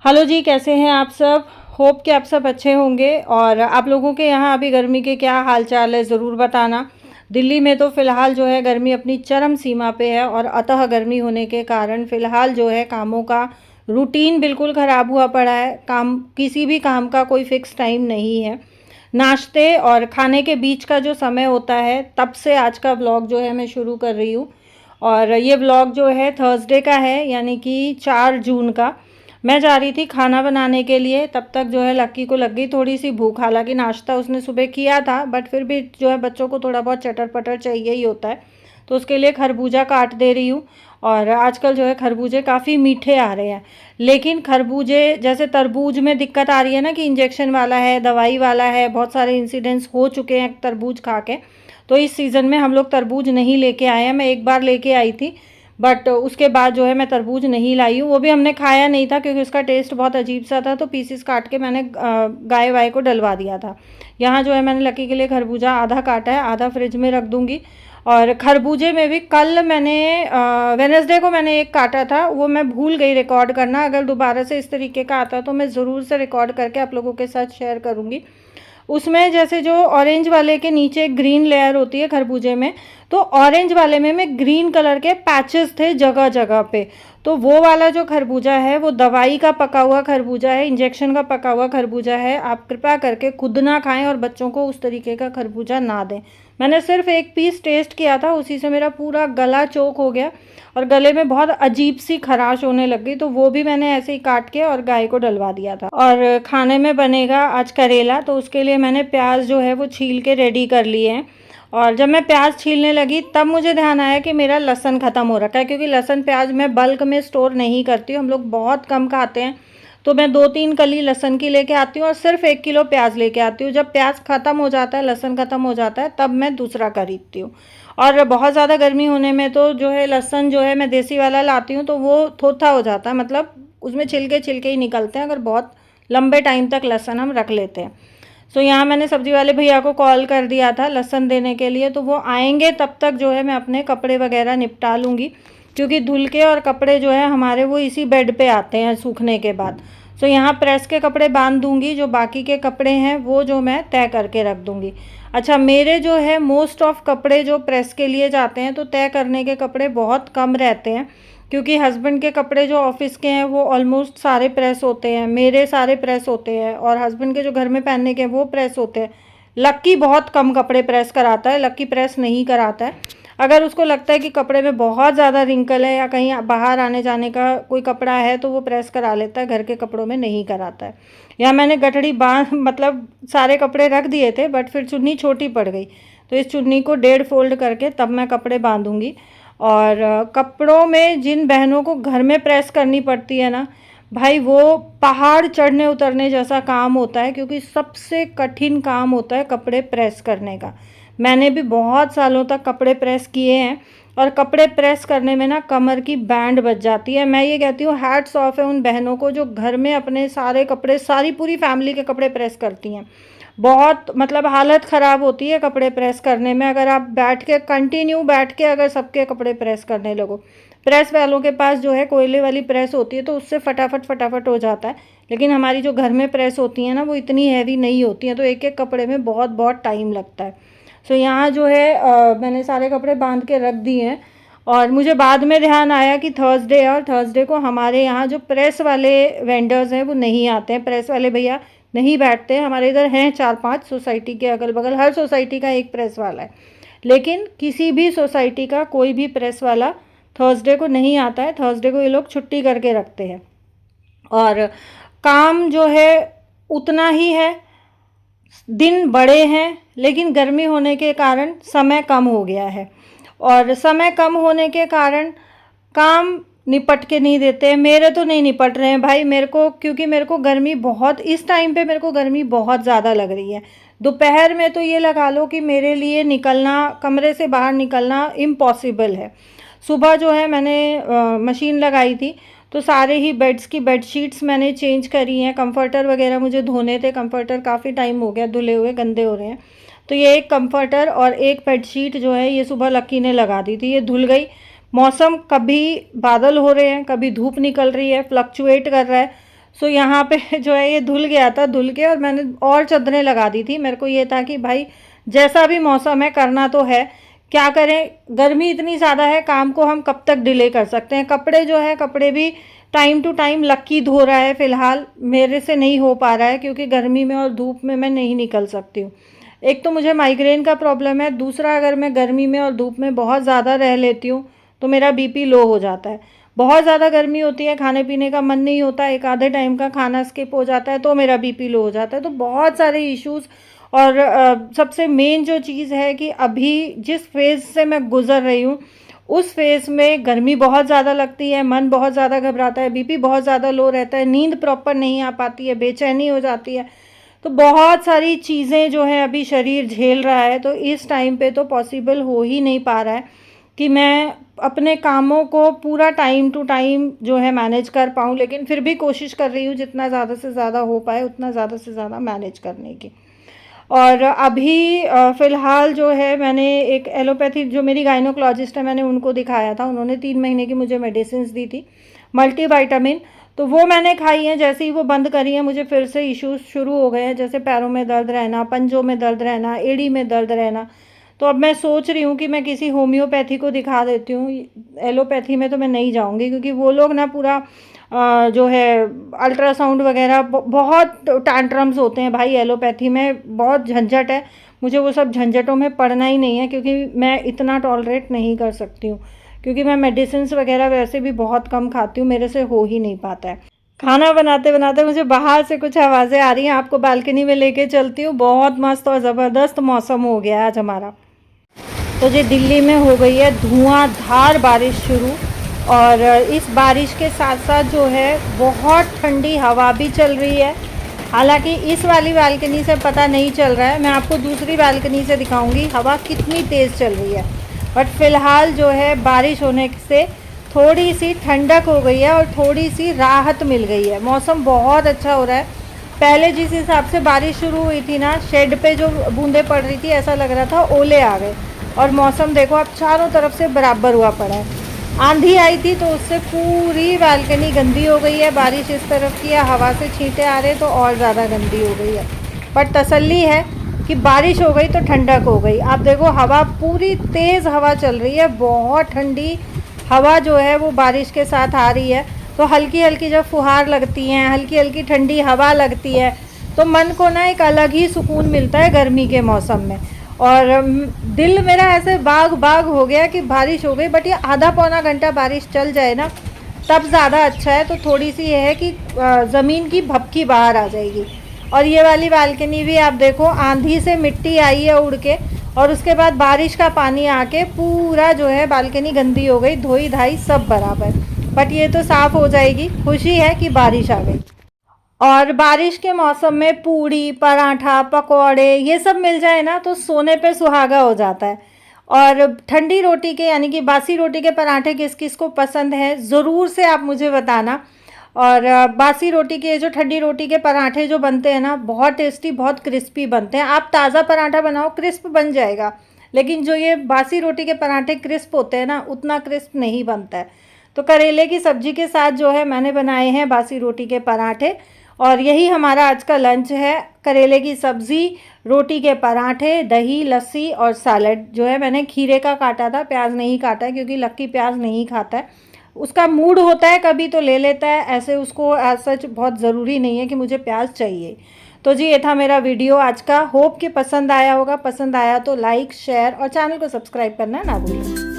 Hello जी, कैसे हैं आप सब। होप कि आप सब अच्छे होंगे। और आप लोगों के यहाँ अभी गर्मी के क्या हाल चाल है ज़रूर बताना। दिल्ली में तो फ़िलहाल जो है गर्मी अपनी चरम सीमा पे है और अतः गर्मी होने के कारण फ़िलहाल जो है कामों का रूटीन बिल्कुल ख़राब हुआ पड़ा है। काम किसी भी काम का कोई फ़िक्स टाइम नहीं है। नाश्ते और खाने के बीच का जो समय होता है तब से आज का व्लॉग जो है मैं शुरू कर रही हूँ। और ये व्लॉग जो है थर्सडे का है, यानी कि 4 जून का। मैं जा रही थी खाना बनाने के लिए, तब तक जो है लक्की को लग गई थोड़ी सी भूख। हालांकि नाश्ता उसने सुबह किया था, बट फिर भी जो है बच्चों को थोड़ा बहुत चटर पटर चाहिए ही होता है, तो उसके लिए खरबूजा काट दे रही हूँ। और आजकल जो है खरबूजे काफ़ी मीठे आ रहे हैं, लेकिन खरबूजे जैसे तरबूज में दिक्कत आ रही है ना कि इंजेक्शन वाला है, दवाई वाला है, बहुत सारे इंसिडेंट्स हो चुके हैं तरबूज खा के। तो इस सीज़न में हम लोग तरबूज नहीं लेके आए हैं। मैं एक बार लेके आई थी, बट उसके बाद जो है मैं तरबूज नहीं लाई हूँ। वो भी हमने खाया नहीं था क्योंकि उसका टेस्ट बहुत अजीब सा था, तो पीसीस काट के मैंने गाय वाय को डलवा दिया था। यहाँ जो है मैंने लकी के लिए खरबूजा आधा काटा है, आधा फ्रिज में रख दूँगी। और खरबूजे में भी कल मैंने वेडनेसडे को मैंने एक काटा था, वो मैं भूल गई रिकॉर्ड करना। अगर दोबारा से इस तरीके का आता तो मैं ज़रूर से रिकॉर्ड करके आप लोगों के साथ शेयर करूँगी। उसमें जैसे जो ऑरेंज वाले के नीचे ग्रीन लेयर होती है खरबूजे में, तो ऑरेंज वाले में ग्रीन कलर के पैचेस थे जगह जगह पे। तो वो वाला जो खरबूजा है वो दवाई का पका हुआ खरबूजा है, इंजेक्शन का पका हुआ खरबूजा है। आप कृपया करके खुद ना खाएं और बच्चों को उस तरीके का खरबूजा ना दें। मैंने सिर्फ एक पीस टेस्ट किया था, उसी से मेरा पूरा गला चोक हो गया और गले में बहुत अजीब सी खराश होने लग गई। तो वो भी मैंने ऐसे ही काट के और गाय को डलवा दिया था। और खाने में बनेगा आज करेला, तो उसके लिए मैंने प्याज जो है वो छील के रेडी कर लिए हैं। और जब मैं प्याज छीलने लगी तब मुझे ध्यान आया कि मेरा लहसुन ख़त्म हो रखा है, क्योंकि लहसुन प्याज मैं बल्क में स्टोर नहीं करती हूँ, हम लोग बहुत कम खाते हैं। तो मैं 2-3 कली लहसुन की लेके आती हूँ और सिर्फ 1 किलो प्याज लेके आती हूँ। जब प्याज ख़त्म हो जाता है, लहसुन ख़त्म हो जाता है, तब मैं दूसरा खरीदती हूँ। और बहुत ज़्यादा गर्मी होने में तो जो है लहसुन जो है मैं देसी वाला लाती हूँ, तो वो थोथा हो जाता है, मतलब उसमें छिलके छिलके ही निकलते हैं अगर बहुत लंबे टाइम तक लहसुन हम रख लेते हैं। सो यहाँ मैंने सब्जी वाले भैया को कॉल कर दिया था लहसुन देने के लिए, तो वो आएंगे तब तक जो है मैं अपने कपड़े वगैरह निपटा लूँगी, क्योंकि धुल के और कपड़े जो है हमारे वो इसी बेड पे आते हैं सूखने के बाद। सो यहाँ प्रेस के कपड़े बांध दूँगी, जो बाकी के कपड़े हैं वो जो मैं तय करके रख दूँगी। अच्छा, मेरे जो है मोस्ट ऑफ कपड़े जो प्रेस के लिए जाते हैं, तो तय करने के कपड़े बहुत कम रहते हैं, क्योंकि हस्बैंड के कपड़े जो ऑफिस के हैं वो ऑलमोस्ट सारे प्रेस होते हैं, मेरे सारे प्रेस होते हैं, और हस्बैंड के जो घर में पहनने के वो प्रेस होते हैं। लक्की बहुत कम कपड़े प्रेस कराता है, लक्की प्रेस नहीं कराता है। अगर उसको लगता है कि कपड़े में बहुत ज़्यादा रिंकल है या कहीं बाहर आने जाने का कोई कपड़ा है तो वो प्रेस करा लेता है, घर के कपड़ों में नहीं कराता है। यहाँ मैंने गठड़ी बांध मतलब सारे कपड़े रख दिए थे, बट फिर चुन्नी छोटी पड़ गई, तो इस चुन्नी को 1.5 फोल्ड करके तब मैं कपड़े बांधूँगी। और कपड़ों में जिन बहनों को घर में प्रेस करनी पड़ती है ना भाई, वो पहाड़ चढ़ने उतरने जैसा काम होता है, क्योंकि सबसे कठिन काम होता है कपड़े प्रेस करने का। मैंने भी बहुत सालों तक कपड़े प्रेस किए हैं, और कपड़े प्रेस करने में ना कमर की बैंड बज जाती है। मैं ये कहती हूँ हैट्स ऑफ है उन बहनों को जो घर में अपने सारे कपड़े, सारी पूरी फैमिली के कपड़े प्रेस करती हैं। बहुत मतलब हालत ख़राब होती है कपड़े प्रेस करने में, अगर आप बैठ के कंटिन्यू बैठ के अगर सबके कपड़े प्रेस करने लगो। प्रेस वालों के पास जो है कोयले वाली प्रेस होती है, तो उससे फटाफट फटाफट हो जाता है, लेकिन हमारी जो घर में प्रेस होती है ना वो इतनी हैवी नहीं होती हैं, तो एक एक कपड़े में बहुत बहुत टाइम लगता है। सो यहाँ जो है मैंने सारे कपड़े बांध के रख दिए हैं। और मुझे बाद में ध्यान आया कि थर्सडे है, और थर्सडे को हमारे यहाँ जो प्रेस वाले वेंडर्स हैं वो नहीं आते हैं, प्रेस वाले भैया नहीं बैठते हैं। हमारे इधर हैं 4-5 सोसाइटी के अगल बगल, हर सोसाइटी का एक प्रेस वाला है, लेकिन किसी भी सोसाइटी का कोई भी प्रेस वाला थर्सडे को नहीं आता है। थर्सडे को ये लोग छुट्टी करके रखते हैं, और काम जो है उतना ही है, दिन बड़े हैं, लेकिन गर्मी होने के कारण समय कम हो गया है, और समय कम होने के कारण काम निपट के नहीं देते। मेरे तो नहीं निपट रहे हैं भाई, मेरे को, क्योंकि मेरे को गर्मी बहुत, इस टाइम पे मेरे को गर्मी बहुत ज़्यादा लग रही है। दोपहर में तो ये लगा लो कि मेरे लिए निकलना, कमरे से बाहर निकलना इम्पॉसिबल है। सुबह जो है मैंने मशीन लगाई थी, तो सारे ही बेड्स की बेडशीट्स मैंने चेंज करी हैं। कंफर्टर वगैरह मुझे धोने थे, कंफर्टर काफ़ी टाइम हो गया धुले हुए, गंदे हो रहे हैं। तो ये एक कंफर्टर और एक बेडशीट जो है ये सुबह लक्की ने लगा दी थी, ये धुल गई। मौसम कभी बादल हो रहे हैं, कभी धूप निकल रही है, फ्लक्चुएट कर रहा है, सो यहाँ पे जो है ये धुल गया था, धुल के और मैंने और चादरें लगा दी थी। मेरे को ये था कि भाई जैसा भी मौसम है करना तो है, क्या करें, गर्मी इतनी ज़्यादा है, काम को हम कब तक डिले कर सकते हैं। कपड़े जो है, कपड़े भी टाइम टू टाइम लक्की धो रहा है, फ़िलहाल मेरे से नहीं हो पा रहा है क्योंकि गर्मी में और धूप में मैं नहीं निकल सकती हूँ। एक तो मुझे माइग्रेन का प्रॉब्लम है, दूसरा अगर मैं गर्मी में और धूप में बहुत ज़्यादा रह लेती हूँ तो मेरा बीपी लो हो जाता है। बहुत ज़्यादा गर्मी होती है, खाने पीने का मन नहीं होता, एक आधे टाइम का खाना स्किप हो जाता है तो मेरा बीपी लो हो जाता है। तो बहुत सारे इश्यूज़। और सबसे मेन जो चीज़ है कि अभी जिस फेज़ से मैं गुज़र रही हूँ उस फेज़ में गर्मी बहुत ज़्यादा लगती है, मन बहुत ज़्यादा घबराता है, बीपी बहुत ज़्यादा लो रहता है, नींद प्रॉपर नहीं आ पाती है, बेचैनी हो जाती है। तो बहुत सारी चीज़ें जो हैं अभी शरीर झेल रहा है। तो इस टाइम पे तो पॉसिबल हो ही नहीं पा रहा है कि मैं अपने कामों को पूरा टाइम टू टाइम जो है मैनेज कर पाऊँ, लेकिन फिर भी कोशिश कर रही हूँ जितना ज़्यादा से ज़्यादा हो पाए उतना ज़्यादा से ज़्यादा मैनेज करने की। और अभी फ़िलहाल जो है मैंने एक एलोपैथी, जो मेरी गायनोकोलॉजिस्ट है, मैंने उनको दिखाया था। उन्होंने 3 महीने की मुझे मेडिसिन्स दी थी, मल्टीविटामिन। तो वो मैंने खाई हैं। जैसे ही वो बंद करी हैं मुझे फिर से इश्यूज़ शुरू हो गए हैं, जैसे पैरों में दर्द रहना, पंजों में दर्द रहना, एड़ी में दर्द रहना। तो अब मैं सोच रही हूँ कि मैं किसी होम्योपैथी को दिखा देती हूँ। एलोपैथी में तो मैं नहीं जाऊँगी क्योंकि वो लोग ना पूरा जो है अल्ट्रासाउंड वगैरह बहुत टैंट्रम्स होते हैं भाई, एलोपैथी में बहुत झंझट है। मुझे वो सब झंझटों में पड़ना ही नहीं है क्योंकि मैं इतना टॉलरेट नहीं कर सकती हूँ, क्योंकि मैं मेडिसिन्स वगैरह वैसे भी बहुत कम खाती हूँ, मेरे से हो ही नहीं पाता है। खाना बनाते बनाते मुझे बाहर से कुछ आवाज़ें आ रही हैं, आपको बालकनी में लेके चलती हूँ। बहुत मस्त और ज़बरदस्त मौसम हो गया है आज हमारा। तो जी दिल्ली में हो गई है धुआंधार बारिश शुरू, और इस बारिश के साथ साथ जो है बहुत ठंडी हवा भी चल रही है। हालांकि इस वाली बालकनी से पता नहीं चल रहा है, मैं आपको दूसरी बालकनी से दिखाऊंगी हवा कितनी तेज़ चल रही है। बट फ़िलहाल जो है बारिश होने से थोड़ी सी ठंडक हो गई है और थोड़ी सी राहत मिल गई है। मौसम बहुत अच्छा हो रहा है। पहले जिस हिसाब से बारिश शुरू हुई थी ना, शेड पे जो बूंदें पड़ रही थी ऐसा लग रहा था ओले आ गए। और मौसम देखो अब चारों तरफ से बराबर हुआ पड़ा है। आंधी आई थी तो उससे पूरी बालकनी गंदी हो गई है। बारिश इस तरफ की है, हवा से छींटे आ रहे तो और ज़्यादा गंदी हो गई है। पर तसल्ली है कि बारिश हो गई तो ठंडक हो गई। आप देखो हवा पूरी तेज़ हवा चल रही है, बहुत ठंडी हवा जो है वो बारिश के साथ आ रही है। तो हल्की हल्की जब फुहार लगती हैं, हल्की हल्की ठंडी हवा लगती है तो मन को ना एक अलग ही सुकून मिलता है गर्मी के मौसम में। और दिल मेरा ऐसे बाग बाग हो गया कि बारिश हो गई। बट ये आधा पौना घंटा बारिश चल जाए ना तब ज़्यादा अच्छा है। तो थोड़ी सी ये है कि ज़मीन की भपकी बाहर आ जाएगी। और ये वाली बालकनी भी आप देखो, आंधी से मिट्टी आई है उड़ के, और उसके बाद बारिश का पानी आके पूरा जो है बालकनी गंदी हो गई, धोई धाई सब बराबर। बट ये तो साफ़ हो जाएगी। खुशी है कि बारिश आ गई। और बारिश के मौसम में पूड़ी, पराठा, पकौड़े ये सब मिल जाए ना तो सोने पे सुहागा हो जाता है। और ठंडी रोटी के यानी कि बासी रोटी के पराठे किस किस को पसंद है ज़रूर से आप मुझे बताना। और बासी रोटी के जो ठंडी रोटी के पराठे जो बनते हैं ना बहुत टेस्टी, बहुत क्रिस्पी बनते हैं। आप ताज़ा पराठा बनाओ क्रिस्प बन जाएगा, लेकिन जो ये बासी रोटी के पराठे क्रिस्प होते हैं ना उतना क्रिस्प नहीं बनता है। तो करेले की सब्ज़ी के साथ जो है मैंने बनाए हैं बासी रोटी के पराठे, और यही हमारा आज का लंच है। करेले की सब्ज़ी, रोटी के पराठे, दही, लस्सी और सैलड। जो है मैंने खीरे का काटा था, प्याज नहीं काटा है क्योंकि लक्की प्याज नहीं खाता है। उसका मूड होता है कभी तो ले लेता है, ऐसे उसको एज सच बहुत ज़रूरी नहीं है कि मुझे प्याज चाहिए। तो जी ये था मेरा वीडियो आज का। होप कि पसंद आया होगा। पसंद आया तो लाइक, शेयर और चैनल को सब्सक्राइब करना ना भूलें।